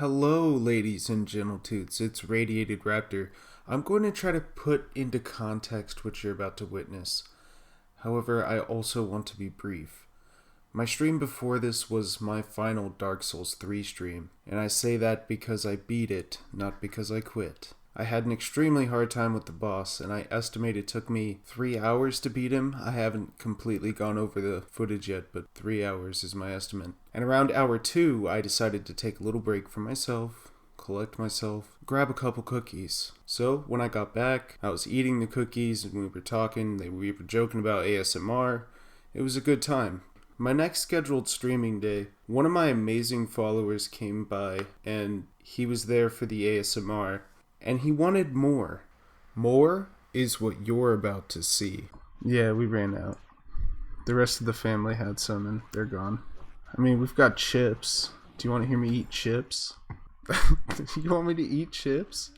Hello, ladies and gentle toots. It's Radiated Raptor. I'm going to try to put into context what you're about to witness. However, I also want to be brief. My stream before this was my final Dark Souls 3 stream, and I say that because I beat it, not because I quit. I had an extremely hard time with the boss, and I estimate it took me 3 hours to beat him. I haven't completely gone over the footage yet, but 3 hours is my estimate. And around hour 2, I decided to take a little break for myself, collect myself, grab a couple cookies. So, when I got back, I was eating the cookies, and we were talking, we were joking about ASMR. It was a good time. My next scheduled streaming day, one of my amazing followers came by, and he was there for the ASMR. And he wanted more. More is what you're about to see. Yeah, we ran out. The rest of the family had some and they're gone. I mean, we've got chips. Do you want to hear me eat chips? You want me to eat chips?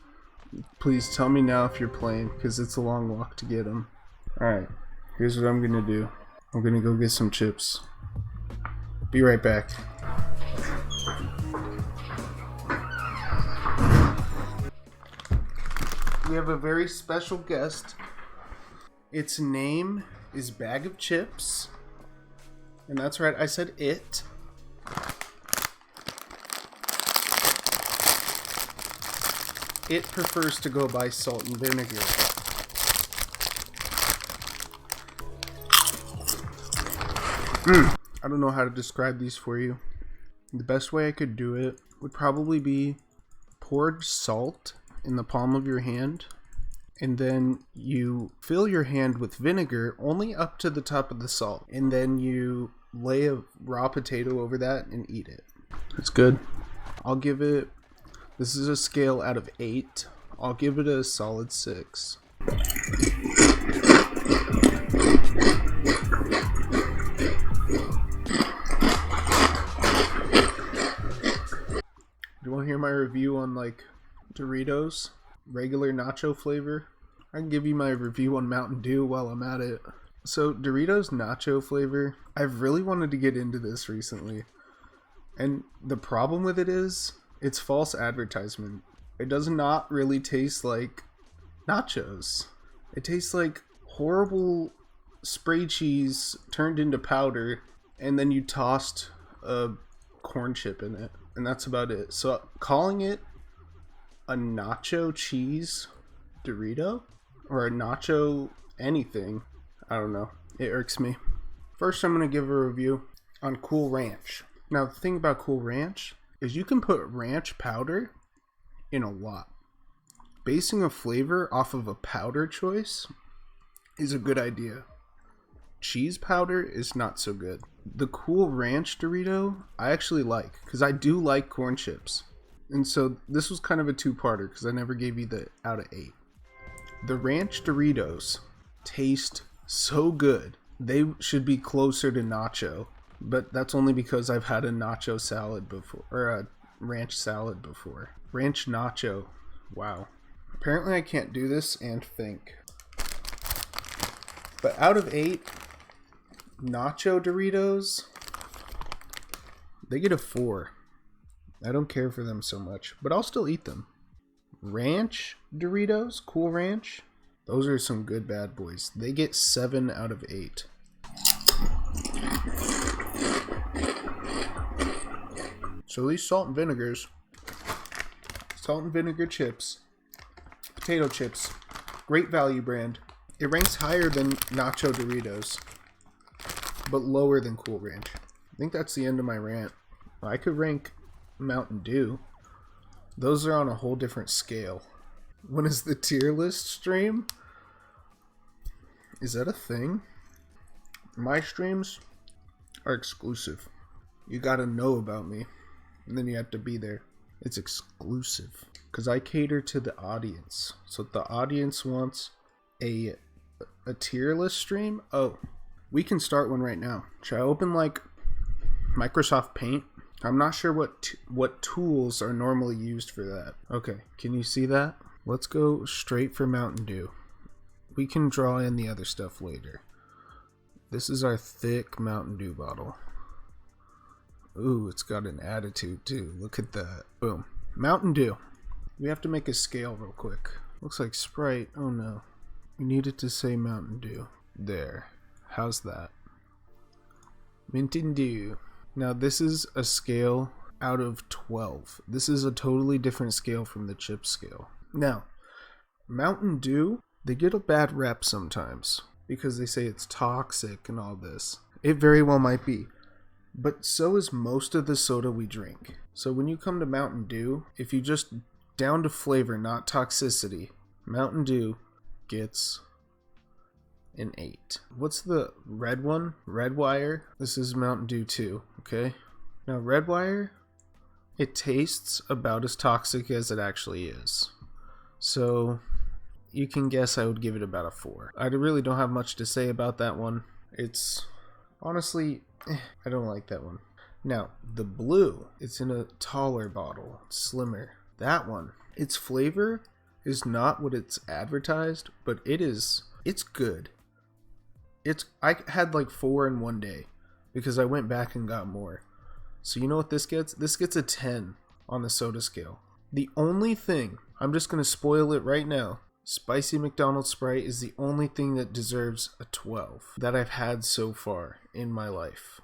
Please tell me now if you're playing, because it's a long walk to get them. Alright, here's what I'm going to do. I'm going to go get some chips. Be right back. We have a very special guest. Its name is Bag of Chips. And that's right, I said it. It prefers to go by salt and vinegar. I don't know how to describe these for you. The best way I could do it would probably be poured salt in the palm of your hand, and then you fill your hand with vinegar only up to the top of the salt, and then you lay a raw potato over that and eat it. It's good. I'll give it, this is a scale out of 8, I'll give it a solid 6. Do you want to hear my review on like Doritos? Regular nacho flavor? I can give you my review on Mountain Dew while I'm at it. So Doritos nacho flavor, I've really wanted to get into this recently. And the problem with it is, it's false advertisement. It does not really taste like nachos. It tastes like horrible spray cheese turned into powder, and then you tossed a corn chip in it. And that's about it. So calling it a nacho cheese Dorito or a nacho anything, I don't know, it irks me. First, I'm going to give a review on Cool Ranch. Now, the thing about Cool Ranch is you can put ranch powder in a lot. Basing a flavor off of a powder choice is a good idea. Cheese powder is not so good. The Cool Ranch Dorito I actually like, because I do like corn chips. And so this was kind of a two-parter because I never gave you the out of 8. The Ranch Doritos taste so good. They should be closer to nacho, but that's only because I've had a nacho salad before, or a ranch salad before. Ranch nacho. Wow. Apparently I can't do this and think. But out of 8 nacho Doritos, they get a 4. I don't care for them so much, but I'll still eat them. Ranch Doritos, Cool Ranch, those are some good bad boys. They get 7 out of 8. So these salt and vinegar chips, potato chips, great value brand. It ranks higher than Nacho Doritos, but lower than Cool Ranch. I think that's the end of my rant. I could rank Mountain Dew. Those are on a whole different scale. When is the tier list stream? Is that a thing? My streams are exclusive. You gotta know about me, and then you have to be there. It's exclusive because I cater to the audience. So if the audience wants a tier list stream, oh, we can start one right now. Should I open like Microsoft Paint? I'm not sure what tools are normally used for that. Okay, can you see that? Let's go straight for Mountain Dew. We can draw in the other stuff later. This is our thick Mountain Dew bottle. Ooh, it's got an attitude too. Look at that. Boom. Mountain Dew. We have to make a scale real quick. Looks like Sprite. Oh no. We needed to say Mountain Dew. There. How's that? Mountain Dew. Now this is a scale out of 12. This is a totally different scale from the chip scale. Now, Mountain Dew, they get a bad rep sometimes because they say it's toxic and all this. It very well might be. But so is most of the soda we drink. So when you come to Mountain Dew, if you just down to flavor, not toxicity, Mountain Dew gets an 8. What's the red one? Red Wire? This is Mountain Dew 2, okay? Now Red Wire, it tastes about as toxic as it actually is. So you can guess I would give it about a 4. I really don't have much to say about that one. It's honestly, I don't like that one. Now, the blue, it's in a taller bottle, slimmer. That one, its flavor is not what it's advertised, but it's good. I had like 4 in one day because I went back and got more. So you know what this gets? This gets a 10 on the soda scale. The only thing, I'm just going to spoil it right now, Spicy McDonald's Sprite is the only thing that deserves a 12 that I've had so far in my life.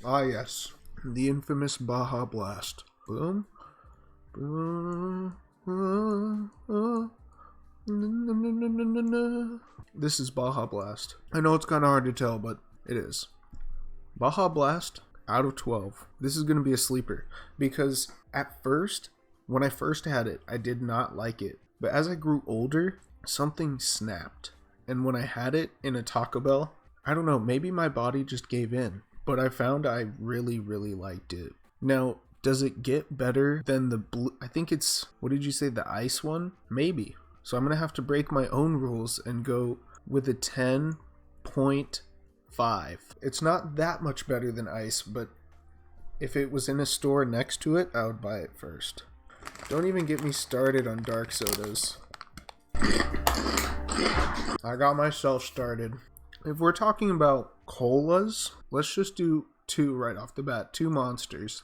Ah yes, the infamous Baja Blast. Boom. Boom. This is Baja Blast. I know it's kind of hard to tell, but it is. Baja Blast out of 12. This is going to be a sleeper because at first, when I first had it, I did not like it. But as I grew older, something snapped. And when I had it in a Taco Bell, I don't know, maybe my body just gave in. But I found I really, really liked it. Now, does it get better than the blue? I think it's, what did you say, the ice one? Maybe. So I'm going to have to break my own rules and go with a 10.5. It's not that much better than ice, but if it was in a store next to it, I would buy it first. Don't even get me started on dark sodas. I got myself started. If we're talking about colas, let's just do 2 right off the bat. 2 monsters.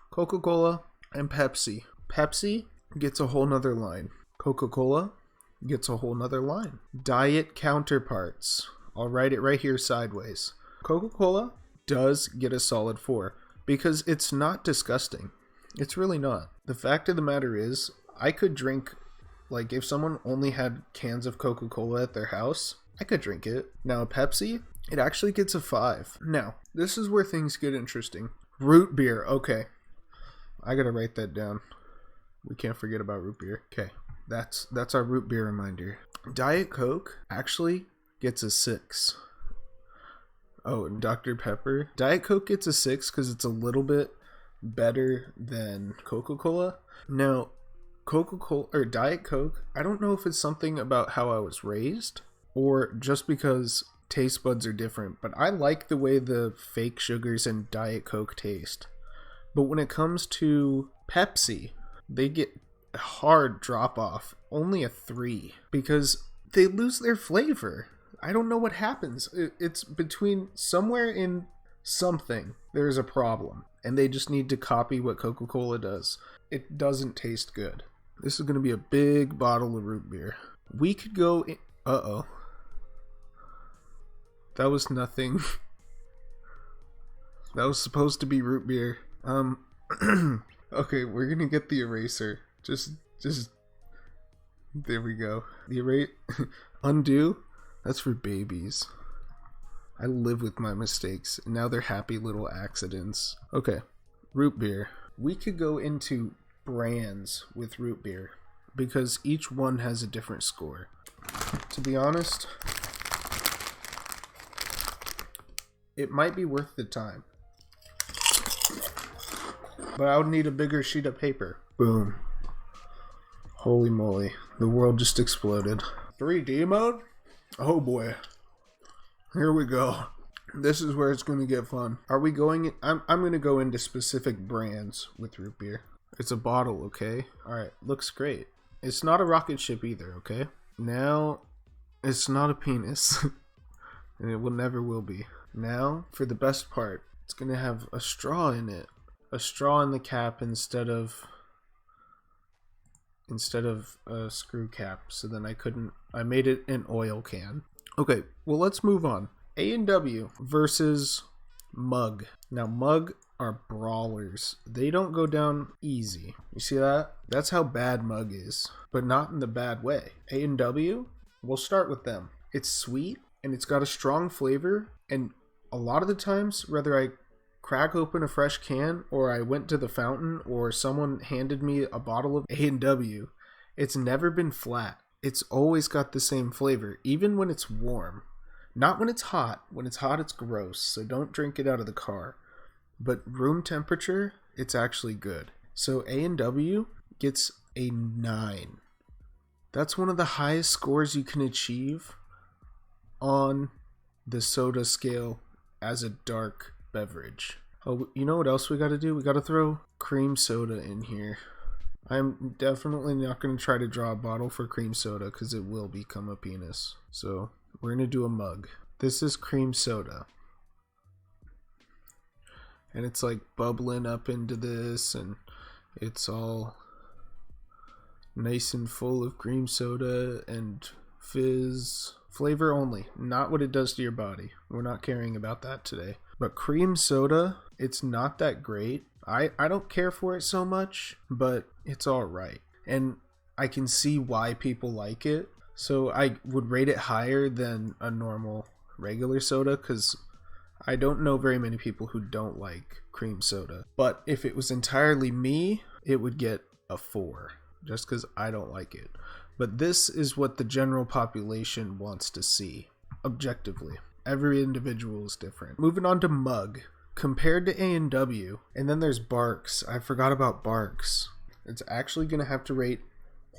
Coca-Cola and Pepsi. Pepsi gets a whole nother line. Coca-Cola gets a whole nother line. Diet counterparts. I'll write it right here sideways. Coca-Cola does get a solid 4 because it's not disgusting. It's really not. The fact of the matter is, I could drink, like if someone only had cans of Coca-Cola at their house, I could drink it. Now Pepsi, it actually gets a 5. Now, this is where things get interesting. Root beer, okay. I gotta write that down. We can't forget about root beer. Okay, that's our root beer reminder. Diet Coke actually gets a 6. Oh, and Dr. Pepper. Diet Coke gets a 6 because it's a little bit better than Coca-Cola. Now, Coca-Cola or Diet Coke, I don't know if it's something about how I was raised or just because taste buds are different, but I like the way the fake sugars in Diet Coke taste. But when it comes to Pepsi, they get a hard drop off, only a 3, because they lose their flavor. I don't know what happens. It's between somewhere in something, there's a problem. And they just need to copy what Coca-Cola does. It doesn't taste good. This is going to be a big bottle of root beer. We could go in... Uh-oh. That was nothing. That was supposed to be root beer. Okay, we're going to get the eraser. Just... There we go. The undo? That's for babies. I live with my mistakes, and now they're happy little accidents. Okay, root beer. We could go into brands with root beer, because each one has a different score. To be honest, it might be worth the time. But I would need a bigger sheet of paper. Boom. Holy moly, the world just exploded. 3D mode? Oh boy. Here we go. This is where it's going to get fun. Are we going... I'm going to go into specific brands with root beer. It's a bottle, okay? Alright, looks great. It's not a rocket ship either, okay? Now, it's not a penis. And it never will be. Now, for the best part. It's gonna have a straw in it. A straw in the cap instead of a screw cap. So then I made it an oil can. Okay, well let's move on. A&W versus Mug. Now Mug are brawlers. They don't go down easy. You see that? That's how bad Mug is, but not in the bad way. A&W, we'll start with them. It's sweet and it's got a strong flavor, and a lot of the times, whether I crack open a fresh can or I went to the fountain or someone handed me a bottle of A&W, it's never been flat. It's always got the same flavor, even when it's warm. Not when it's hot. When it's hot, it's gross, so don't drink it out of the car. But room temperature, it's actually good. So A&W gets a 9. That's one of the highest scores you can achieve on the soda scale as a dark beverage. Oh, you know what else we got to do? We got to throw cream soda in here. I'm definitely not going to try to draw a bottle for cream soda because it will become a penis. So we're going to do a mug. This is cream soda. And it's like bubbling up into this, and it's all nice and full of cream soda and fizz. Flavor only, not what it does to your body. We're not caring about that today. But cream soda, it's not that great. I don't care for it so much, but it's alright. And I can see why people like it. So I would rate it higher than a normal regular soda because I don't know very many people who don't like cream soda. But if it was entirely me, it would get a 4 just because I don't like it. But this is what the general population wants to see, objectively. Every individual is different. Moving on to Mug. Compared to A&W, and then there's Barks. I forgot about Barks. It's actually going to have to rate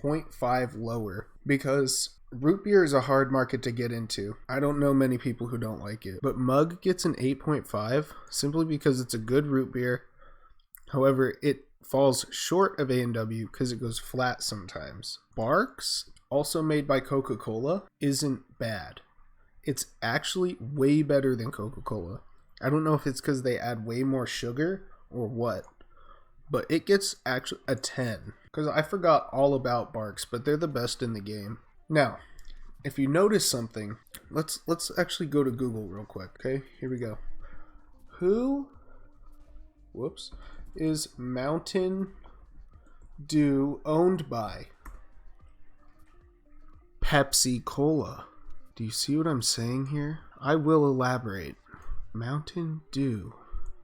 0.5 lower because root beer is a hard market to get into. I don't know many people who don't like it. But Mug gets an 8.5 simply because it's a good root beer. However, it falls short of A&W because it goes flat sometimes. Barks, also made by Coca-Cola, isn't bad. It's actually way better than Coca-Cola. I don't know if it's because they add way more sugar or what, but it gets actually a 10 because I forgot all about Barks, but they're the best in the game. Now, if you notice something, let's actually go to Google real quick. Okay, here we go. Who is Mountain Dew owned by? Pepsi Cola. Do you see what I'm saying here? I will elaborate. Mountain Dew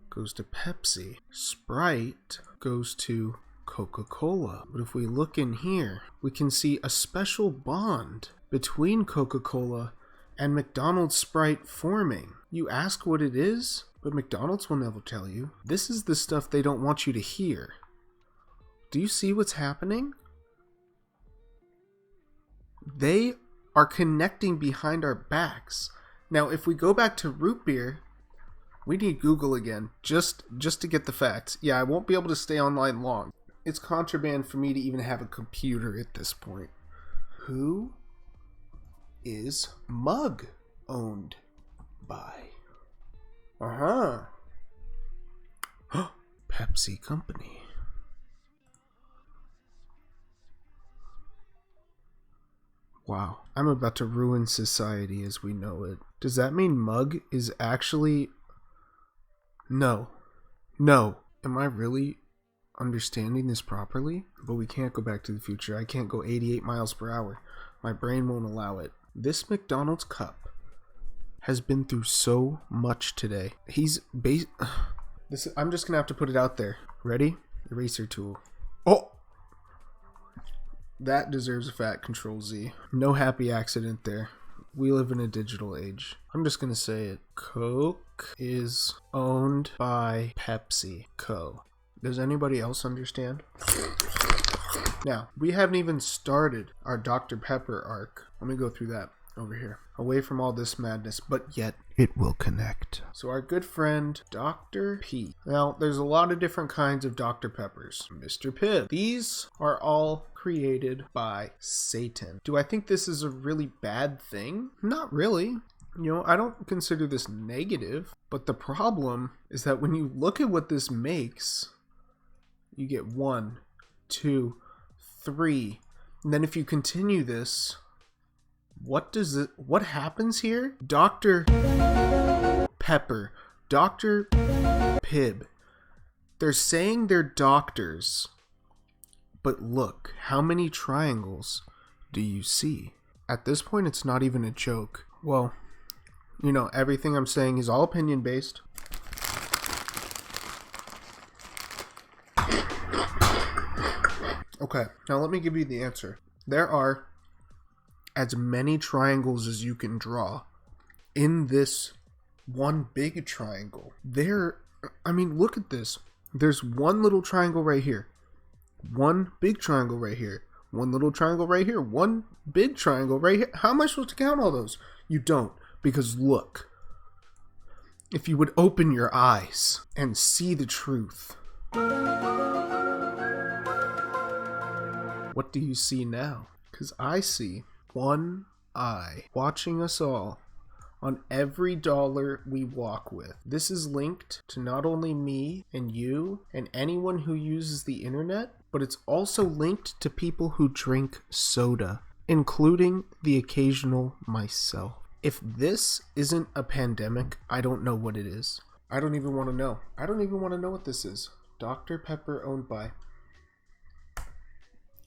goes to Pepsi. Sprite goes to Coca-Cola. But if we look in here, we can see a special bond between Coca-Cola and McDonald's Sprite forming. You ask what it is, but McDonald's will never tell you. This is the stuff they don't want you to hear. Do you see what's happening? They are connecting behind our backs. Now, if we go back to root beer, we need Google again, just to get the facts. Yeah, I won't be able to stay online long. It's contraband for me to even have a computer at this point. Who is Mug owned by? Pepsi Company. Wow, I'm about to ruin society as we know it. Does that mean Mug is actually... No. Am I really understanding this properly? But we can't go back to the future. I can't go 88 miles per hour. My brain won't allow it. This McDonald's cup has been through so much today. I'm just gonna have to put it out there. Ready? Eraser tool. Oh! That deserves a fat Control Z. No happy accident there. We live in a digital age. I'm just gonna say it. Coke is owned by Pepsi Co. Does anybody else understand? Now, we haven't even started our Dr. Pepper arc. Let me go through that over here. Away from all this madness, but yet it will connect. So our good friend, Dr. P. Now, there's a lot of different kinds of Dr. Peppers. Mr. Pibb. These are all created by Satan. Do I think this is a really bad thing? Not really. You know, I don't consider this negative, but the problem is that when you look at what this makes, you get 1, 2, 3. And then if you continue this, what happens here? Dr. Pepper, Dr. Pibb. They're saying they're doctors, but look, how many triangles do you see? At this point, it's not even a joke. Well, you know, everything I'm saying is all opinion based. Okay, now let me give you the answer. There are as many triangles as you can draw in this one big triangle. Look at this. There's one little triangle right here. One big triangle right here. One little triangle right here. One big triangle right here. How am I supposed to count all those? You don't. Because look. If you would open your eyes and see the truth. What do you see now? Because I see one eye watching us all on every dollar we walk with. This is linked to not only me and you and anyone who uses the internet, but it's also linked to people who drink soda, including the occasional myself. If this isn't a pandemic, I don't know what it is. I don't even want to know. I don't even want to know what this is. Dr. Pepper owned by...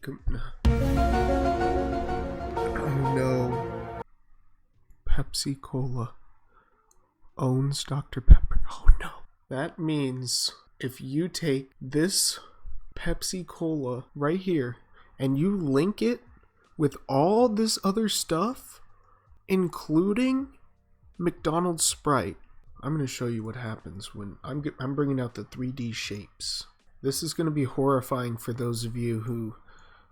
Oh no. Pepsi Cola owns Dr. Pepper. Oh no. That means if you take this Pepsi Cola right here and you link it with all this other stuff, including McDonald's Sprite, I'm going to show you what happens when I'm bringing out the 3D shapes. This is going to be horrifying for those of you who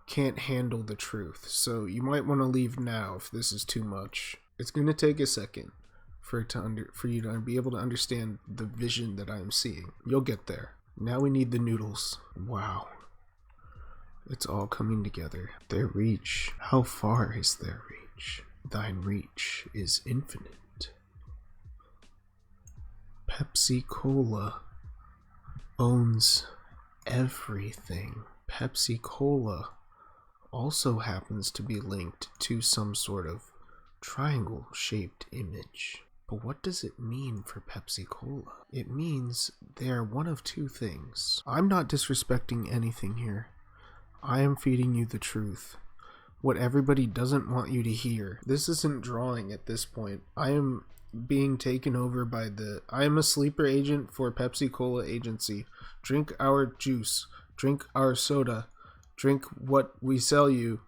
can't handle the truth. So you might want to leave now if this is too much. It's going to take a second for you to be able to understand the vision that I am seeing. You'll get there. Now we need the noodles. Wow. It's all coming together. Their reach. How far is their reach? Thine reach is infinite. Pepsi Cola owns everything. Pepsi Cola also happens to be linked to some sort of triangle-shaped image. But what does it mean for Pepsi Cola? It means they are one of two things. I'm not disrespecting anything here. I am feeding you the truth. What everybody doesn't want you to hear. This isn't drawing at this point. I am being taken over by I am a sleeper agent for Pepsi Cola agency. Drink our juice. Drink our soda. Drink what we sell you.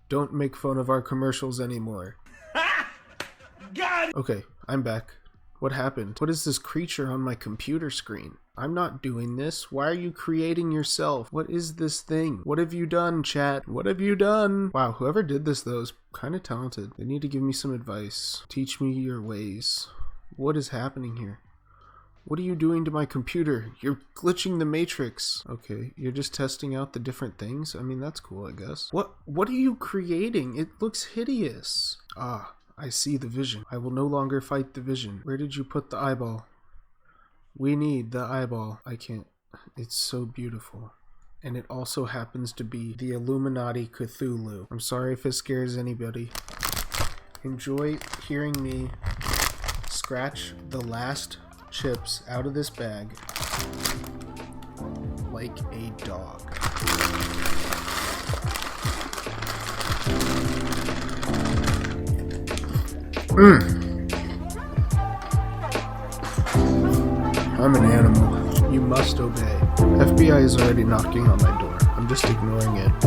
Don't make fun of our commercials anymore. God! Okay, I'm back. What happened? What is this creature on my computer screen? I'm not doing this. Why are you creating yourself? What is this thing? What have you done, chat? What have you done? Wow, whoever did this, though, is kind of talented. They need to give me some advice. Teach me your ways. What is happening here? What are you doing to my computer? You're glitching the matrix. Okay, you're just testing out the different things? I mean, that's cool, I guess. What are you creating? It looks hideous. Ah, I see the vision. I will no longer fight the vision. Where did you put the eyeball? We need the eyeball. I can't. It's so beautiful. And it also happens to be the Illuminati Cthulhu. I'm sorry if it scares anybody. Enjoy hearing me scratch the last chips out of this bag like a dog. I'm an animal. You must obey. FBI is already knocking on my door. I'm just ignoring it.